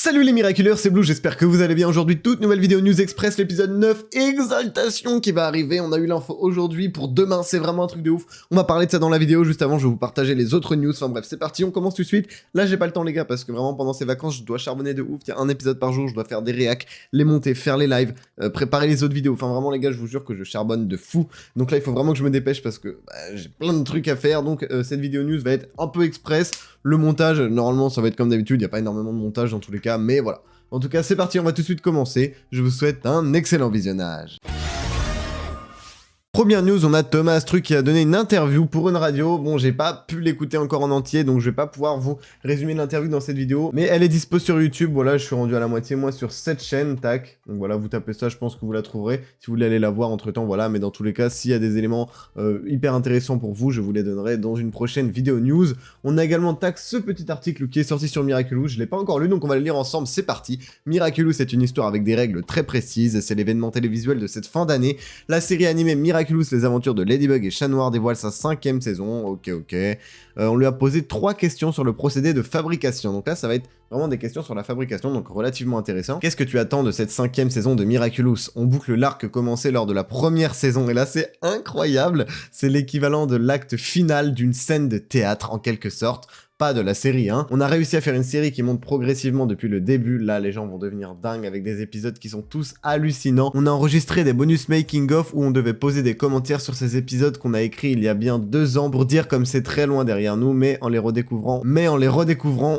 Salut les miraculeurs, c'est Blue, j'espère que vous allez bien. Aujourd'hui, toute nouvelle vidéo News Express, l'épisode 9, Exaltation qui va arriver. On a eu l'info aujourd'hui pour demain, c'est vraiment un truc de ouf. On va parler de ça dans la vidéo, juste avant je vais vous partager les autres news. Enfin bref, c'est parti, on commence tout de suite. Là j'ai pas le temps les gars, parce que vraiment pendant ces vacances, je dois charbonner de ouf. Il y a un épisode par jour, je dois faire des réacs, les monter, faire les lives, préparer les autres vidéos. Enfin vraiment les gars, je vous jure que je charbonne de fou. Donc là il faut vraiment que je me dépêche parce que j'ai plein de trucs à faire. Donc cette vidéo news va être un peu express. Le montage, normalement ça va être comme d'habitude, il n'y a pas énormément de montage dans tous les cas, mais voilà. En tout cas, c'est parti, on va tout de suite commencer. Je vous souhaite un excellent visionnage. Première news, on a Thomas Astruc qui a donné une interview pour une radio. Bon, j'ai pas pu l'écouter encore en entier, donc je vais pas pouvoir vous résumer l'interview dans cette vidéo. Mais elle est dispo sur YouTube, voilà, je suis rendu à la moitié, moi, sur cette chaîne, tac. Donc voilà, vous tapez ça, je pense que vous la trouverez. Si vous voulez aller la voir entre-temps, voilà. Mais dans tous les cas, s'il y a des éléments hyper intéressants pour vous, je vous les donnerai dans une prochaine vidéo news. On a également tac ce petit article qui est sorti sur Miraculous. Je l'ai pas encore lu, donc on va le lire ensemble, c'est parti. Miraculous est une histoire avec des règles très précises. C'est l'événement télévisuel de cette fin d'année. La série animée Miraculous, les aventures de Ladybug et Chat Noir dévoile sa 5e saison, ok. On lui a posé 3 questions sur le procédé de fabrication, donc là ça va être vraiment des questions sur la fabrication, donc relativement intéressant. Qu'est-ce que tu attends de cette 5e saison de Miraculous? On boucle l'arc commencé lors de la première saison, et là c'est incroyable, c'est l'équivalent de l'acte final d'une scène de théâtre en quelque sorte. Pas de la série, hein. On a réussi à faire une série qui monte progressivement depuis le début. Là, les gens vont devenir dingues avec des épisodes qui sont tous hallucinants. On a enregistré des bonus making-of où on devait poser des commentaires sur ces épisodes qu'on a écrits il y a bien 2 ans pour dire comme c'est très loin derrière nous, mais en les redécouvrant,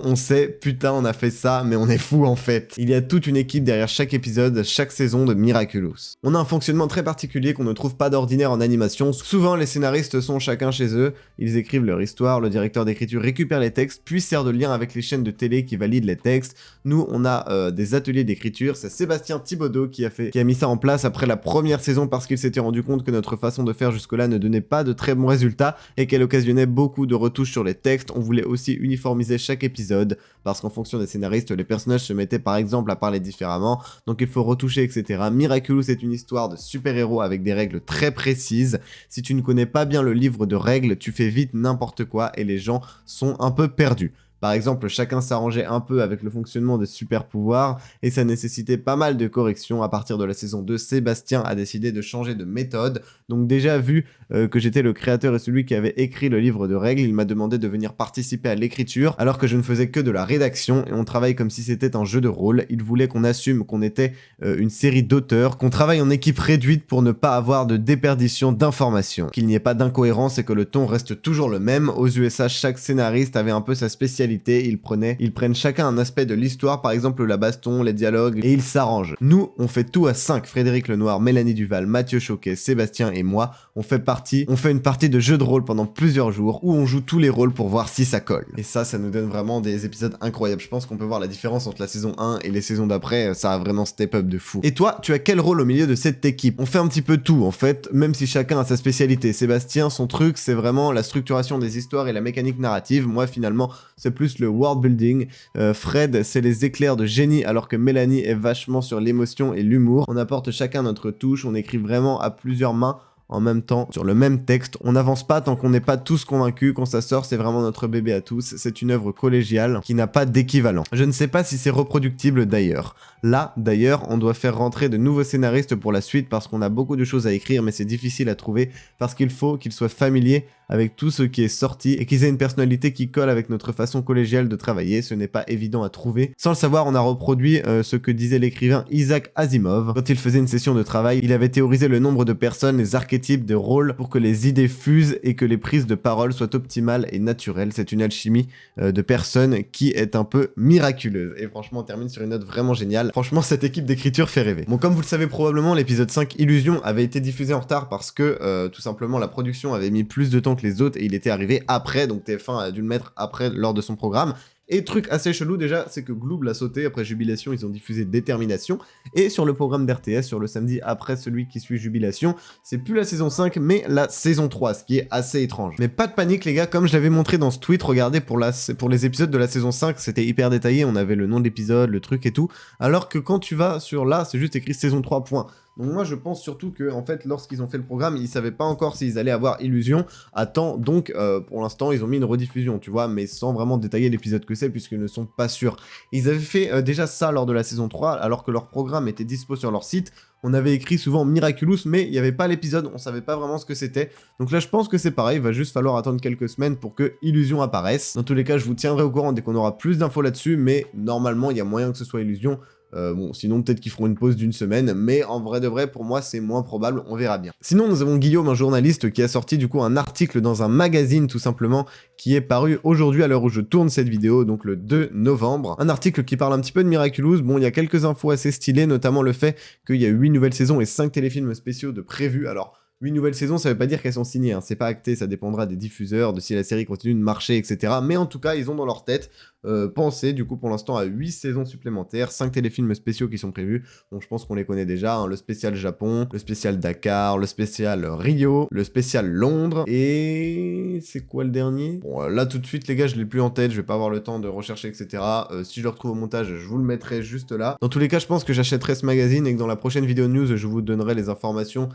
on sait, putain, on a fait ça, mais on est fou en fait. Il y a toute une équipe derrière chaque épisode, chaque saison de Miraculous. On a un fonctionnement très particulier qu'on ne trouve pas d'ordinaire en animation. Souvent, les scénaristes sont chacun chez eux. Ils écrivent leur histoire, le directeur d'écriture récupère les textes, puis sert de lien avec les chaînes de télé qui valident les textes. Nous, on a des ateliers d'écriture. C'est Sébastien Thibaudot qui a mis ça en place après la première saison parce qu'il s'était rendu compte que notre façon de faire jusque-là ne donnait pas de très bons résultats et qu'elle occasionnait beaucoup de retouches sur les textes. On voulait aussi uniformiser chaque épisode parce qu'en fonction des scénaristes, les personnages se mettaient par exemple à parler différemment, donc il faut retoucher, etc. Miraculous est une histoire de super-héros avec des règles très précises. Si tu ne connais pas bien le livre de règles, tu fais vite n'importe quoi et les gens sont un peu perdus. Par exemple, chacun s'arrangeait un peu avec le fonctionnement des super pouvoirs et ça nécessitait pas mal de corrections. À partir de la saison 2, Sébastien a décidé de changer de méthode. Donc déjà vu que j'étais le créateur et celui qui avait écrit le livre de règles, il m'a demandé de venir participer à l'écriture alors que je ne faisais que de la rédaction et on travaille comme si c'était un jeu de rôle. Il voulait qu'on assume qu'on était une série d'auteurs, qu'on travaille en équipe réduite pour ne pas avoir de déperdition d'informations, qu'il n'y ait pas d'incohérence et que le ton reste toujours le même. Aux USA, chaque scénariste avait un peu sa spécialité. Ils prennent chacun un aspect de l'histoire, par exemple la baston, les dialogues, et ils s'arrangent. Nous, on fait tout à 5. Frédéric Lenoir, Mélanie Duval, Mathieu Choquet, Sébastien et moi, on fait une partie de jeu de rôle pendant plusieurs jours où on joue tous les rôles pour voir si ça colle. Et ça nous donne vraiment des épisodes incroyables. Je pense qu'on peut voir la différence entre la saison 1 et les saisons d'après, ça a vraiment step up de fou. Et toi, tu as quel rôle au milieu de cette équipe? On fait un petit peu tout en fait, même si chacun a sa spécialité. Sébastien, son truc, c'est vraiment la structuration des histoires et la mécanique narrative. Moi, finalement, c'est plus le world building. Fred, c'est les éclairs de génie, alors que Mélanie est vachement sur l'émotion et l'humour. On apporte chacun notre touche, on écrit vraiment à plusieurs mains en même temps sur le même texte. On n'avance pas tant qu'on n'est pas tous convaincus. Quand ça sort, c'est vraiment notre bébé à tous. C'est une œuvre collégiale qui n'a pas d'équivalent. Je ne sais pas si c'est reproductible d'ailleurs. Là, d'ailleurs, on doit faire rentrer de nouveaux scénaristes pour la suite parce qu'on a beaucoup de choses à écrire, mais c'est difficile à trouver parce qu'il faut qu'ils soient familiers avec tout ce qui est sorti et qu'ils aient une personnalité qui colle avec notre façon collégiale de travailler. Ce n'est pas évident à trouver. Sans le savoir, on a reproduit ce que disait l'écrivain Isaac Asimov. Quand il faisait une session de travail, il avait théorisé le nombre de personnes, les archétypes de rôles pour que les idées fusent et que les prises de parole soient optimales et naturelles. C'est une alchimie de personnes qui est un peu miraculeuse. Et franchement, on termine sur une note vraiment géniale. Franchement, cette équipe d'écriture fait rêver. Bon, comme vous le savez probablement, l'épisode 5 Illusion avait été diffusé en retard parce que tout simplement la production avait mis plus de temps que les autres et il était arrivé après, donc TF1 a dû le mettre après lors de son programme. Et truc assez chelou déjà, c'est que Gloob l'a sauté, après Jubilation ils ont diffusé Détermination, et sur le programme d'RTS, sur le samedi après celui qui suit Jubilation, c'est plus la saison 5 mais la saison 3, ce qui est assez étrange. Mais pas de panique les gars, comme je l'avais montré dans ce tweet, regardez pour les épisodes de la saison 5, c'était hyper détaillé, on avait le nom de l'épisode, le truc et tout, alors que quand tu vas sur là, c'est juste écrit saison 3 point. Donc moi je pense surtout que en fait lorsqu'ils ont fait le programme, ils savaient pas encore s'ils allaient avoir Illusion à temps, donc pour l'instant ils ont mis une rediffusion, tu vois, mais sans vraiment détailler l'épisode que c'est puisqu'ils ne sont pas sûrs. Ils avaient fait déjà ça lors de la saison 3, alors que leur programme était dispo sur leur site. On avait écrit souvent Miraculous, mais il n'y avait pas l'épisode, on savait pas vraiment ce que c'était. Donc là, je pense que c'est pareil, il va juste falloir attendre quelques semaines pour que Illusion apparaisse. Dans tous les cas, je vous tiendrai au courant dès qu'on aura plus d'infos là-dessus, mais normalement, il y a moyen que ce soit Illusion. Bon, sinon peut-être qu'ils feront une pause d'une semaine, mais en vrai de vrai, pour moi, c'est moins probable, on verra bien. Sinon, nous avons Guillaume, un journaliste, qui a sorti du coup un article dans un magazine, tout simplement, qui est paru aujourd'hui à l'heure où je tourne cette vidéo, donc le 2 novembre. Un article qui parle un petit peu de Miraculous. Bon, il y a quelques infos assez stylées, notamment le fait qu'il y a 8 nouvelles saisons et 5 téléfilms spéciaux de prévus. Alors, 8 nouvelles saisons, ça veut pas dire qu'elles sont signées, hein. C'est pas acté, ça dépendra des diffuseurs, de si la série continue de marcher, etc. Mais en tout cas, ils ont dans leur tête pensé, du coup, pour l'instant, à 8 saisons supplémentaires, 5 téléfilms spéciaux qui sont prévus. Donc je pense qu'on les connaît déjà, hein. Le spécial Japon, le spécial Dakar, le spécial Rio, le spécial Londres, et... c'est quoi le dernier? Bon, là, tout de suite, les gars, je l'ai plus en tête, je vais pas avoir le temps de rechercher, etc. Si je le retrouve au montage, je vous le mettrai juste là. Dans tous les cas, je pense que j'achèterai ce magazine et que dans la prochaine vidéo news, je vous donnerai les informations.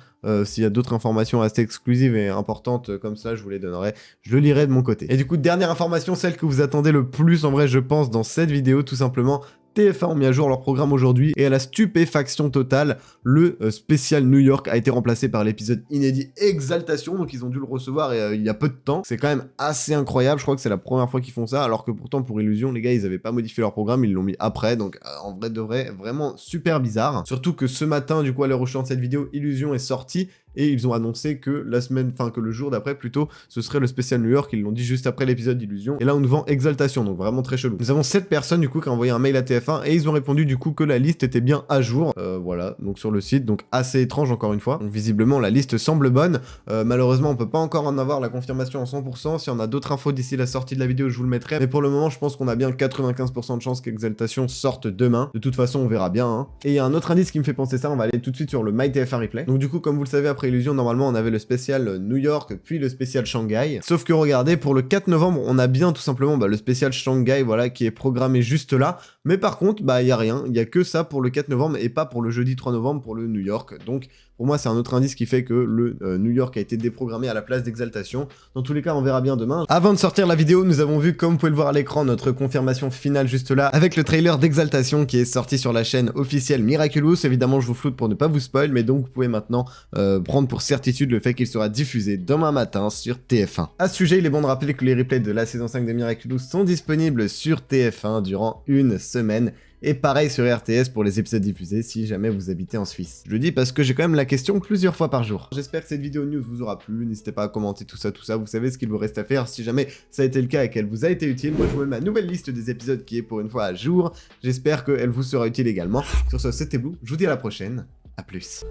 S'il y a d'autres informations assez exclusives et importantes comme ça, je vous les donnerai. Je le lirai de mon côté. Et du coup, dernière information, celle que vous attendez le plus en vrai, je pense, dans cette vidéo, tout simplement. TF1 ont mis à jour leur programme aujourd'hui et à la stupéfaction totale, le spécial New York a été remplacé par l'épisode inédit Exaltation, donc ils ont dû le recevoir il y a peu de temps. C'est quand même assez incroyable, je crois que c'est la première fois qu'ils font ça, alors que pourtant pour Illusion, les gars, ils avaient pas modifié leur programme, ils l'ont mis après, donc en vrai de vrai, vraiment super bizarre. Surtout que ce matin, du coup, à l'heure où je tourne cette vidéo, Illusion est sorti et ils ont annoncé que la semaine, enfin que le jour d'après plutôt, ce serait le spécial New York, ils l'ont dit juste après l'épisode d'Illusion, et là on nous vend Exaltation, donc vraiment très chelou. Nous avons 7 personnes du coup qui ont envoyé un mail à TF1 et ils ont répondu du coup que la liste était bien à jour, voilà, donc sur le site, donc assez étrange encore une fois. Donc visiblement la liste semble bonne, malheureusement on peut pas encore en avoir la confirmation à 100%, si on a d'autres infos d'ici la sortie de la vidéo je vous le mettrai, mais pour le moment je pense qu'on a bien 95% de chances qu'Exaltation sorte demain, de toute façon on verra bien, hein. Et il y a un autre indice qui me fait penser ça, on va aller tout de suite sur le MyTF1 Replay. Donc du coup comme vous le savez, après Illusion, normalement on avait le spécial New York, puis le spécial Shanghai. Sauf que regardez, pour le 4 novembre, on a bien tout simplement le spécial Shanghai, voilà, qui est programmé juste là. Mais par contre, il y a rien, il y a que ça pour le 4 novembre et pas pour le jeudi 3 novembre pour le New York. Donc pour moi, c'est un autre indice qui fait que le New York a été déprogrammé à la place d'Exaltation. Dans tous les cas, on verra bien demain. Avant de sortir la vidéo, nous avons vu, comme vous pouvez le voir à l'écran, notre confirmation finale juste là, avec le trailer d'Exaltation qui est sorti sur la chaîne officielle Miraculous. Évidemment, je vous floute pour ne pas vous spoil, mais donc vous pouvez maintenant prendre pour certitude le fait qu'il sera diffusé demain matin sur TF1. À ce sujet, il est bon de rappeler que les replays de la saison 5 de Miraculous sont disponibles sur TF1 durant une semaine. Et pareil sur RTS pour les épisodes diffusés si jamais vous habitez en Suisse. Je le dis parce que j'ai quand même la question plusieurs fois par jour. J'espère que cette vidéo news vous aura plu, n'hésitez pas à commenter tout ça, vous savez ce qu'il vous reste à faire si jamais ça a été le cas et qu'elle vous a été utile. Moi je vous mets ma nouvelle liste des épisodes qui est pour une fois à jour, j'espère qu'elle vous sera utile également. Sur ce, c'était Blue, je vous dis à la prochaine, à plus.